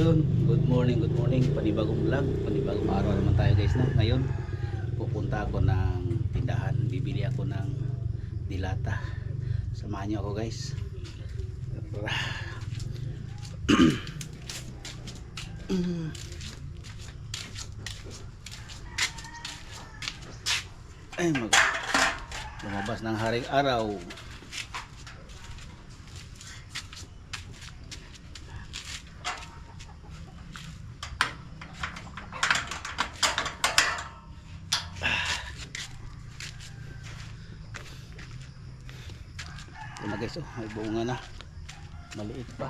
Ayun, good morning, panibagong vlog, panibagong araw naman tayo guys na. Ngayon, pupunta ako ng tindahan, bibili ako ng dilata. Samahan niyo ako guys. Ay, lumabas ng haring araw. Ito na guys, oh, may bunga na. Maliit pa.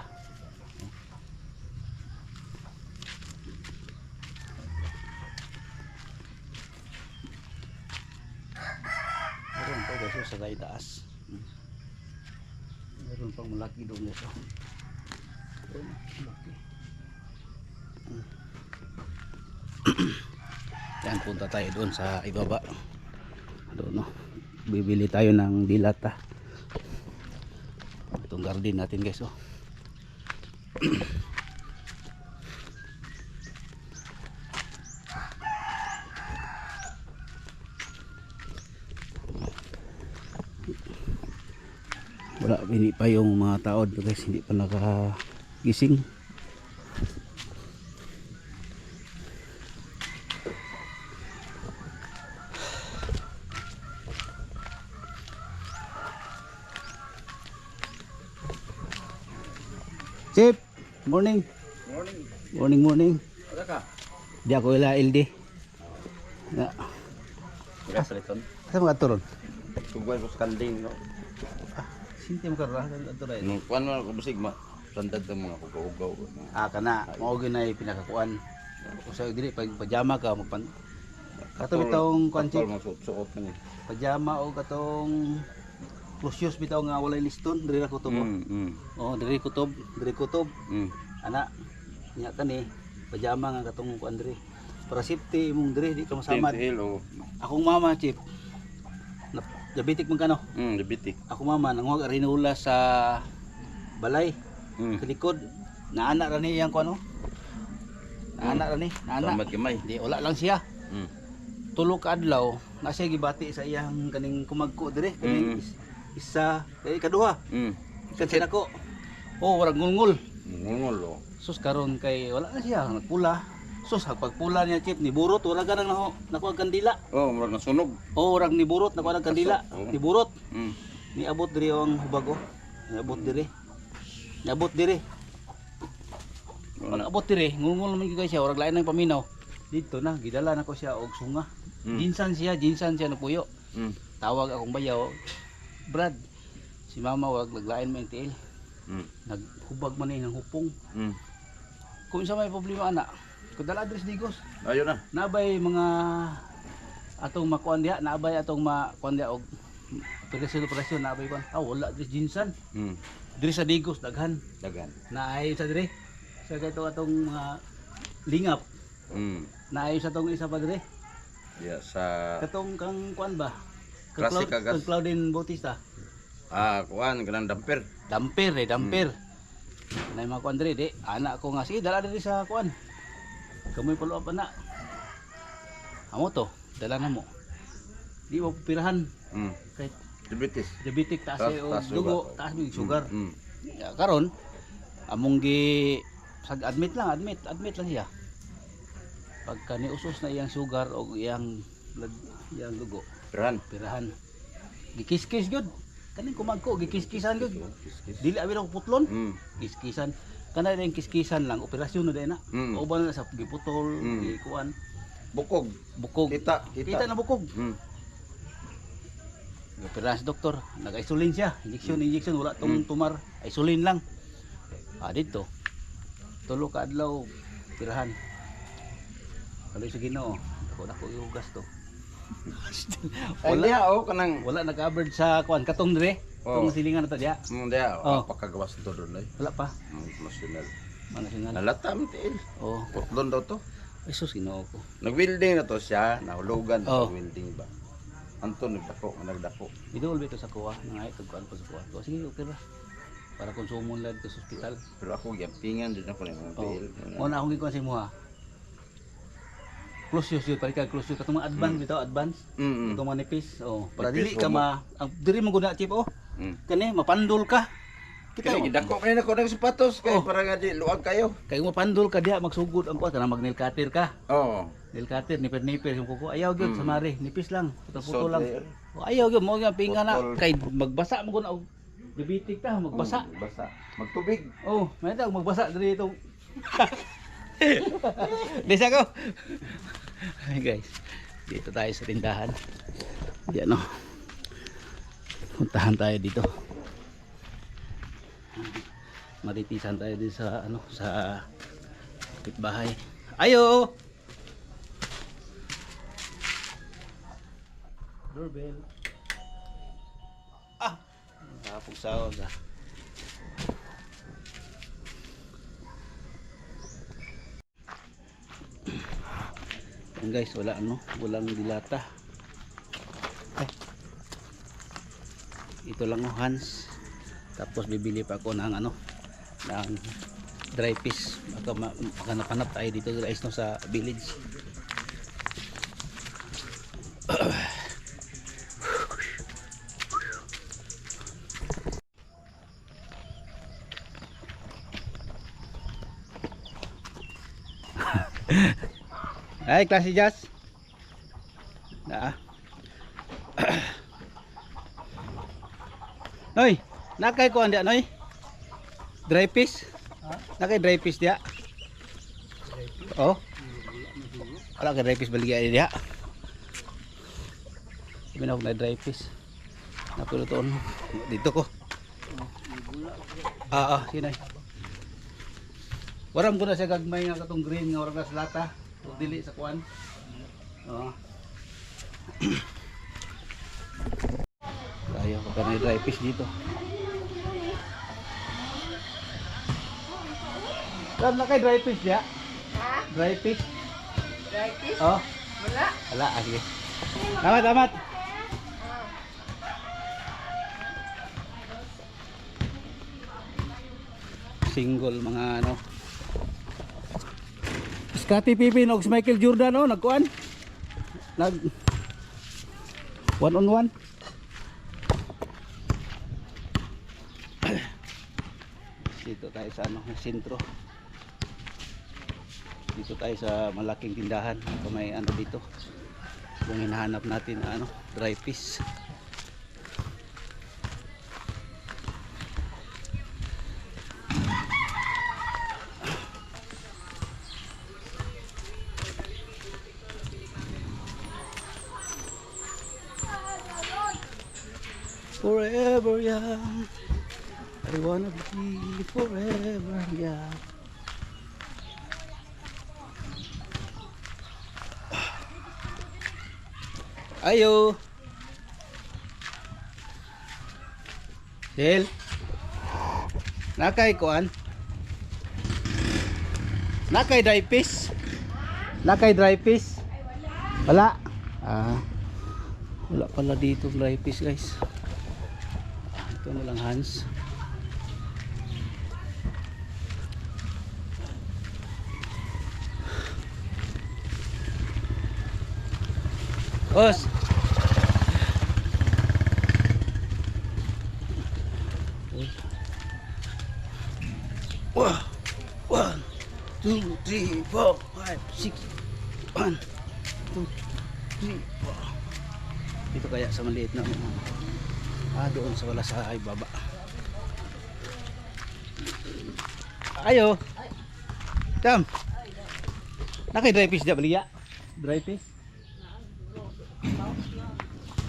Meron pa guys, oh, sa taas. Meron pang malaki doon guys, oh. Malaki. Yan, punta tayo doon sa ibaba. Doon, no. Bibili tayo ng dilata. Itong garden natin guys, oh. Wala, hindi pa yung mga tao dito guys, hindi pa nakagising. Chip, morning. Morning. Ada ka? Di ako ila LD. Ya. Kaya saliton. Asa mga turon? Tugay ko sa kanding, no? Sinti mo karra ato ray. Nung kuan mo ako busig ma. Sandad ang mga kugaw-ugaw. Kana, mao gyud na pinakakuan. Usa dili pag pajama ka magpan. Kato bitong kuan chip, Mo suot man. pajama o katong close bitaw nga walay liston diri ra kutob. Oh, diri kutob. Ana, nya kani pajama nga katong kuan diri. Para safety imong diri di ka masamad. Akong mama chip. Diabetic man kano? Diabetic. Ako mama nanguhag arinula sa balay sa likod. Naana ra ni yang kuno. Naana. Samad gamay. Di wala lang siya. Tulo ka adlaw na siya gibati sa iyang kaning kumagko dire kaning isa kay kaduha. Kasi nako. Oh, warag ngulngul. Ngungol. Sus karon kay wala na siya nagpula. Sus pagpula niya chip ni burot wala ka nang nakuha kandila. Oh, murag nasunog. Oh, warag ni burot nakuha ng kandila. Ni burot. Mm. Ni abot diri ang hubag, oh. Ni abot diri. Pag abot diri, ngungol man gyud siya, warag lain ng paminaw. Dito na gidala na ko siya og sunga. Jinsan siya napuyo. Tawag akong bayaw. Brad, si mama wag naglain man tiil. Naghubag man ng hupong. Kung sa may problema ana, kudala address digos. Ayo na. Nabay mga atong makuan diha, nabay atong makuan diha og operasyon nabay kon. Wala address jinsan. Diri sa digos daghan. Naay sa diri. Sa kato atong mga lingap. Naay sa tong isa pa diri. Ya sa Katong kang kuan ba? Classic Agas. Kang Claudine Bautista. kuan kanang damper. Damper. Nay mga kuan diri di. Anak ko nga sige dala diri sa kuan. Kamoy follow up na. Amo to, dala na mo. Di mo pipirahan. Kay Diabetes. diabetic taas Taas- o taas dugo, sugar. taas yung sugar. Mm. Ya, karon among gi sag admit lang siya. Pagka ni usos na iyang sugar o iyang blood, iyang dugo, Peran. pirahan. Gikiskis gyud. Kaning kumagko gikiskisan gyud. Kiskis. Dili abi na putlon. Mm. Kana rin kiskisan lang operasyon na din na. Uban na sa giputol, Mm. gikuan, Bukog. bukog. Kita. Kita na bukog. Opera si doktor, nag-isolin siya. Injection, wala tong tumar. Isolin lang. Dito. Tulo ka adlaw pirahan. Kaloy sa Ginoo. Ako yung gasto. Ay diha kanang Wala nag-covered sa kuan katong dire. Oh. Tong silingan na ta diha. diha Oh. pagkagawas to doon ay. Wala pa. National. Manasingan. Nalatam tiil. Oh, Portland daw to. ay sus Ginoo ko. Nag-welding na to siya, nahulugan Oh. sa welding ba. Anton nagdako. Dito ulbi to sa kuha, nangay tag kuan pa sa kuha. Sige, okay ra. para konsumo lang dito sa ospital. Pero ako yampingan din ako ng mga Oh. bill. Mo na akong gikuha sa imo ha. Close yun, pari ka close yun katong mga advance bitaw, advance. Mm. Itong mga nipis. Oh, para Nipis dili ka mo. ang diri mo guna chip oh. Kani mapandol ka. Kita Kaya mo. gidako kayo na ko ng sapatos kaya Oh. para nga di luwag kayo. Kay mapandol ka diha magsugod ang kuha kana mag nail cutter ka. Oo. Nail cutter nipir-nipir yung kuko. Ayaw gyud sa mari, nipis lang, puto-puto So, lang. there. Oh, ayaw gyud mo nga pinga na Putol. kay magbasa mo guna og diabetic ka, magbasa. Basa. Magtubig. Oh, may tag magbasa diri itong. Desa ko. Hey guys, dito tayo sa tindahan. Diyan no. Puntahan tayo dito. Maritisan tayo dito sa ano sa kapitbahay. Ayo. Doorbell. Ah, napong sahod ah. Yan guys, wala ano, walang dilata. Ay. Ito lang oh, Hans. Tapos bibili pa ako ng ano, ng dry fish. Baka makanap tayo dito guys no sa village. Ay, klase Jazz. Na. Noy, nakay ko anda noy. Dry fish. Nakay dry fish dia. Oh. Wala ka dry fish baligya dia. Minok na dry fish. Napuluton dito ko. Sinay. Waram ko na siya gagmay nga katong green nga waram na sa lata. Ug dili sa kuan. Oo. Tayo magkano dry fish dito. Ram na kay dry fish ya? Ha? Dry fish. Dry fish? Oh, Wala. wala sige. Tamat, tamat. Single mga ano. Scottie Pippen og Michael Jordan oh nagkuan. Nag one on one. Dito tayo sa ano, sentro. Dito tayo sa malaking tindahan. May ano dito. Kung hinahanap natin na ano, dry fish. Forever young, I wanna be forever young. Ayo. Sil. Nakay kuan. Nakay dry fish. Nakay dry fish. Wala. Wala pala dito dry fish guys. Ito na lang Hans. Os. One, 2, 3, 4, 5, 6. 1, 2, 3, 4. Dito kaya sa maliit na doon sa wala sa baba. Ayo. Tam. Nakay dry fish da baliya. Dry fish.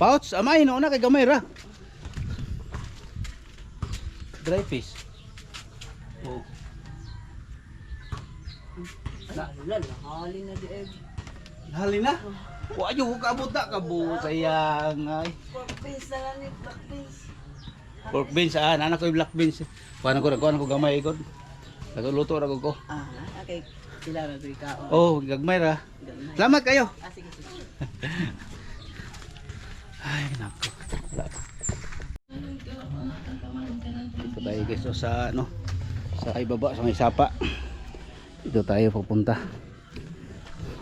Pouch, amay no na kay gamay ra. Dry fish. Oh. Wala. Halin na di egg. Hali na. Wa ayo ka abot na kabo sayang ay. Pork beans na lang ni pork beans. Pork beans anak ko yung black beans. Kuan ko gamay gud. Nagluto ra ko. Okay. Sila na diri ka. Oh, gagmay ra. Salamat kayo. Sige. Ay, nako. Wala. Ito tayo guys so, sa ano sa ibaba sa may sapa. Dito tayo pupunta.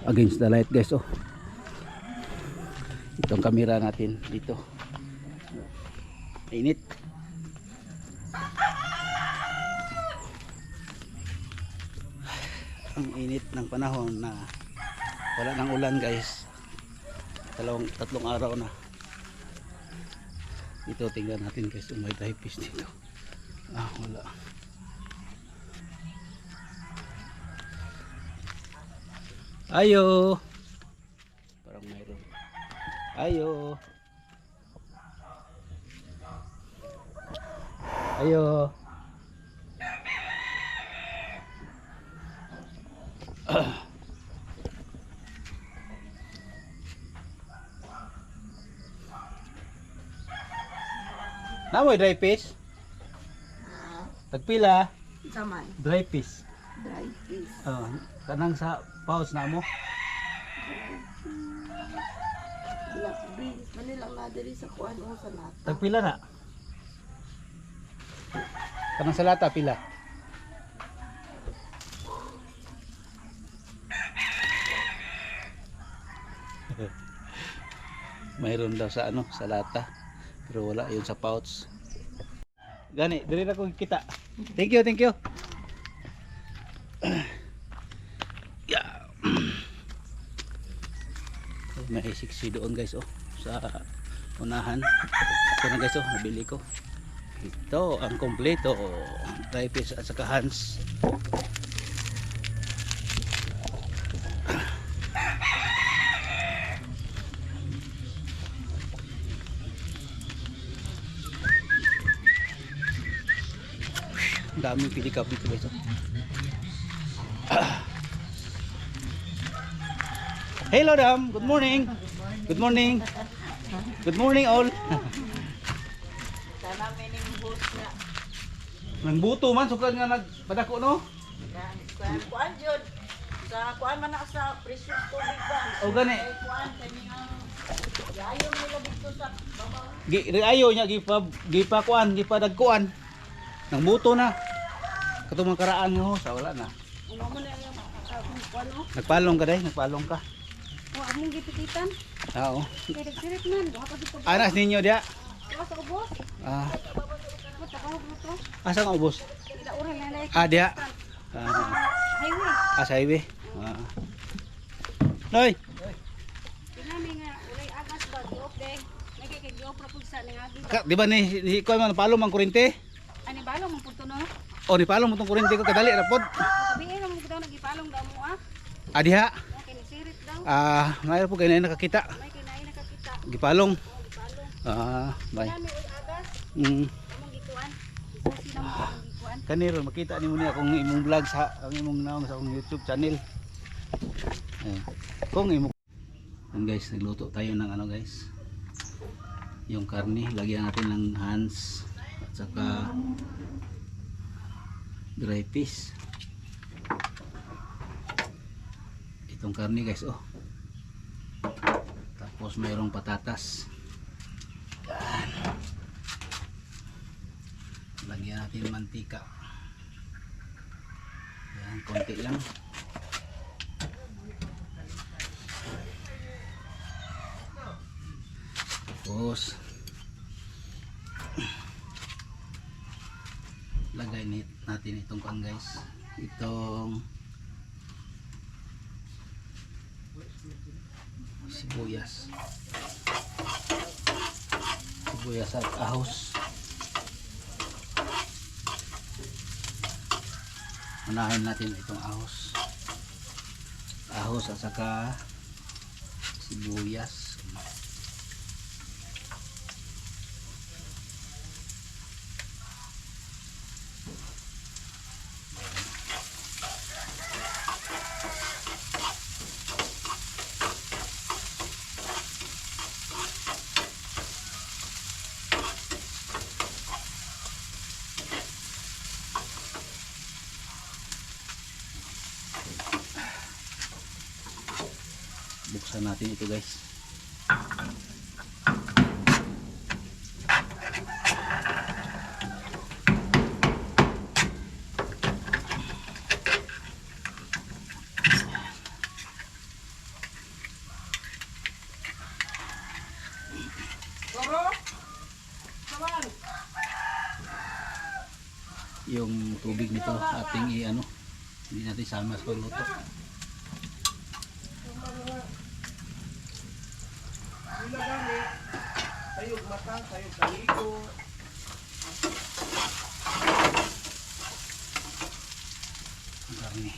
Against the light guys oh. Itong camera natin dito. Init. Ang init ng panahon na wala nang ulan guys. Tatlong araw na. Ito tingnan natin guys kung may dry fish dito. Wala. Ayo. Parang mayroon. Ayo. Ayo. Namoy dry fish? Tagpila Saman. dry fish. Dry fish. Kanang sa pouch na mo. Black beans. Manilang na diri sa kuan o sa lata. Tagpila na. Kanang sa lata pila. Mayroon daw sa ano, sa lata. Pero wala yun sa pouch. Gani, dili na ko kita. Thank you, thank you. Yeah. May siksi doon guys oh sa unahan. Ito na guys oh, nabili ko. Ito ang kompleto, dry fish at saka hands. Daming pilikap dito guys oh. Hello Dam, good morning. Good morning. Good morning all. Sana may ning host na. Nang buto man sukad nga nagpadako no. Kuan jud. Sa kuan man na sa precious tubig ba? O gani. Kuan kani ang yayo nila dito sa baba. Ayo nya gipa kuan, gipa dagkuan. Nang buto na. Katong mga karaan nga ho, sa wala na. Ano man na yung kuan o? Nagpalong ka day, nagpalong ka. O among gipititan. Oo. Kay dagsirit man, duha pa dito. Anas ninyo dia. Duha sa ubos. Mo takawag mo to. Asa ka ubos? Ida oral na lay. Dia. Highway. Sa highway. Noy. Kinami nga ulay agas ba diop day. Nagkay diop ra pud sa ning agi. Di ba ni ko man palong man kuryente? Ani balong mo pud to no? O ni palong mo tong kuryente ko kadali ra pod. Sabihin mo daw nagipalong daw mo ah. Diha. Okay, nisirit daw. Mayroon po kayo na nakakita. May kinain nakakita. Gipalong. Oh, gipalong. Bye. Kinami ul agas. Mm. Among gikuan. Isusi na mo among gikuan. Kaniro makita nimo niya kung imong vlog sa ang imong naong sa akong YouTube channel. Kung imong guys, nagluto tayo ng ano guys. Yung karne, lagyan natin ng hands at saka dry fish. Itong karne guys oh. Tapos mayroong patatas. Yan. Lagyan natin mantika. Yan, konti lang. Tapos lagay natin itong kan guys. Itong sibuyas. Sibuyas at ahos. Unahin natin itong ahos. Ahos at saka sibuyas. Buksan natin ito guys. Yung tubig nito ating i-ano, hindi natin sama sa pagluto. Sayog mata, sayog kaligo. Ang karne.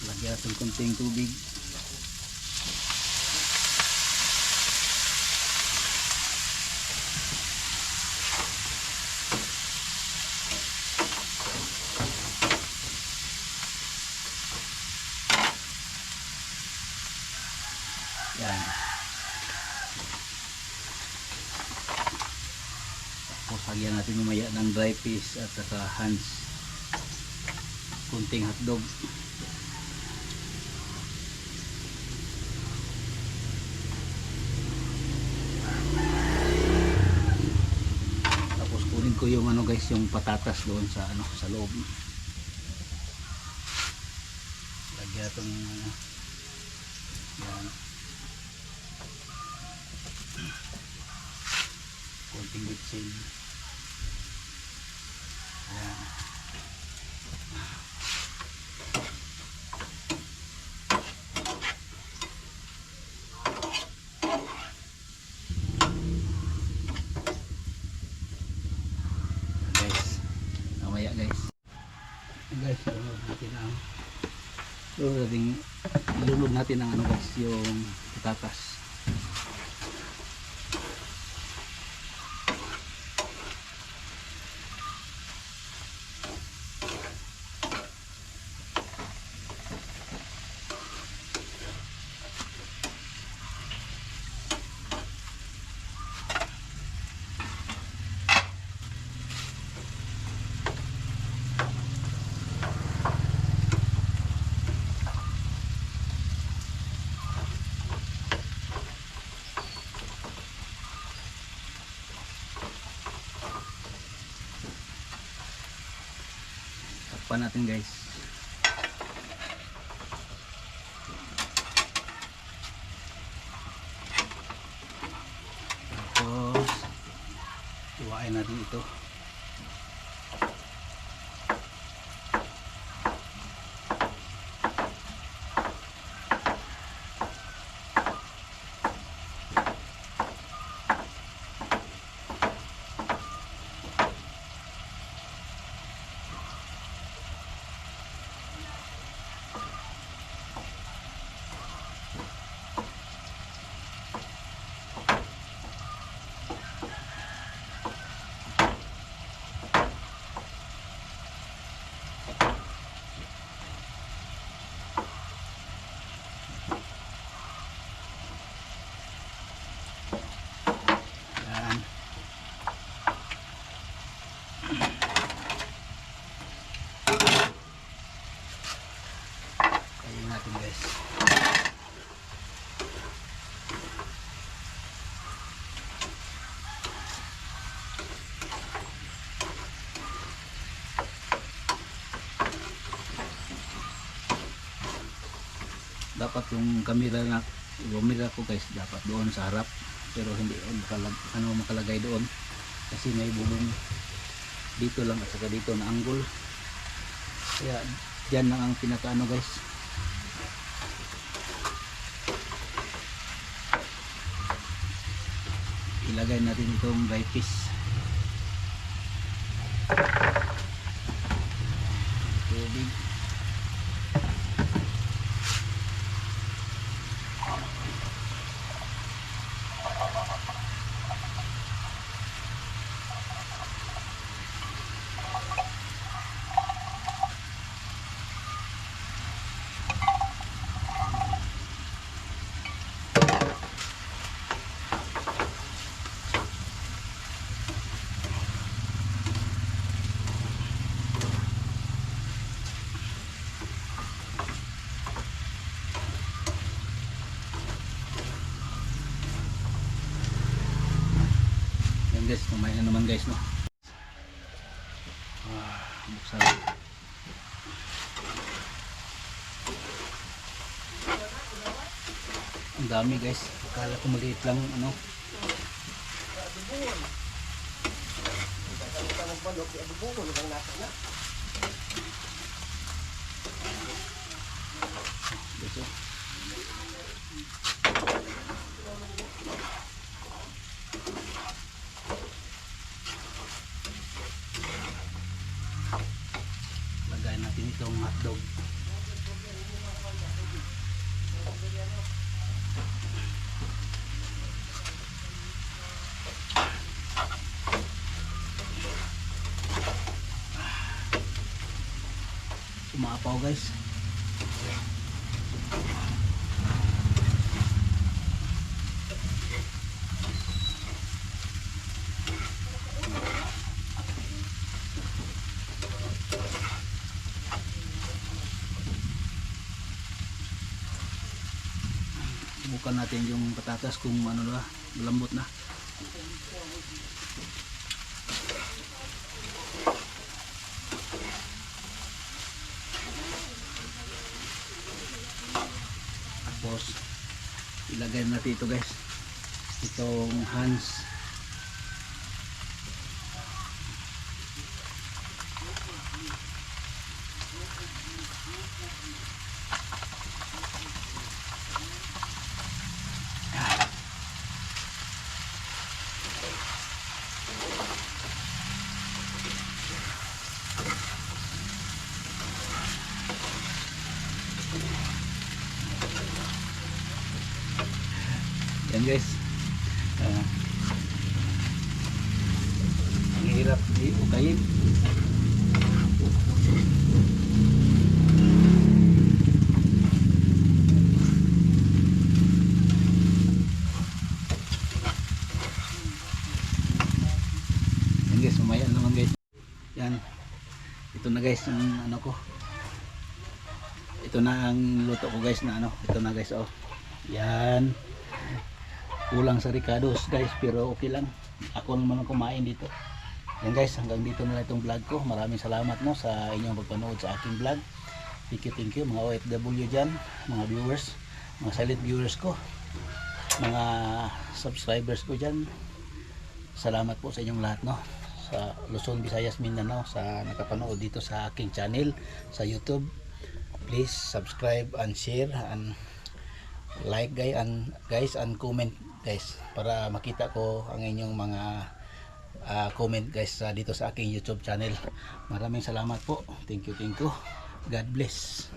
Lagyan natin konting tubig. Yan. Tapos lagyan natin mamaya ng dry fish at saka hands. Kunting hotdog. Tapos kunin ko yung ano guys, yung patatas doon sa ano, sa loob. Lagyan itong yan. Konting bitsin. Ayan. Guys, mamaya guys. Guys, ilunod natin ang ano guys, yung patatas. Takpan natin guys. Tapos iwain natin ito. Yan. Kayin natin guys. Dapat yung camera ko guys, dapat doon sa harap, pero hindi makalagay doon kasi may bubong dito lang at saka dito na angle, kaya dyan lang ang pinakaano guys. Ilagay natin itong dry fish. Tubig. guys, mamaya na naman guys no. Buksan. Ang dami guys. Akala ko maliit lang ano. Guys, oh. Lagay natin itong hotdog. Umapaw guys. Subukan natin yung patatas kung ano na, malambot na. Tapos ilagay natin ito guys, itong hands. Yan guys, ang hirap i-ukayin. Yan guys, mamaya naman guys. Yan, ito na guys ang ano ko. Ito na ang luto ko guys na ano. Ito na guys, oh. Yan. Kulang sa ricados guys, pero okay lang. Ako naman ang kumain dito. Yan guys, hanggang dito na lang itong vlog ko. Maraming salamat no sa inyong pagpanood sa aking vlog. Thank you mga OFW dyan, mga viewers, mga silent viewers ko, mga subscribers ko dyan. Salamat po sa inyong lahat no, sa Luzon, Visayas, Mindanao, sa nakapanood dito sa aking channel sa YouTube. Please subscribe and share and like guys and comment guys, para makita ko ang inyong mga comment guys dito sa aking YouTube channel. Maraming salamat po. Thank you. God bless.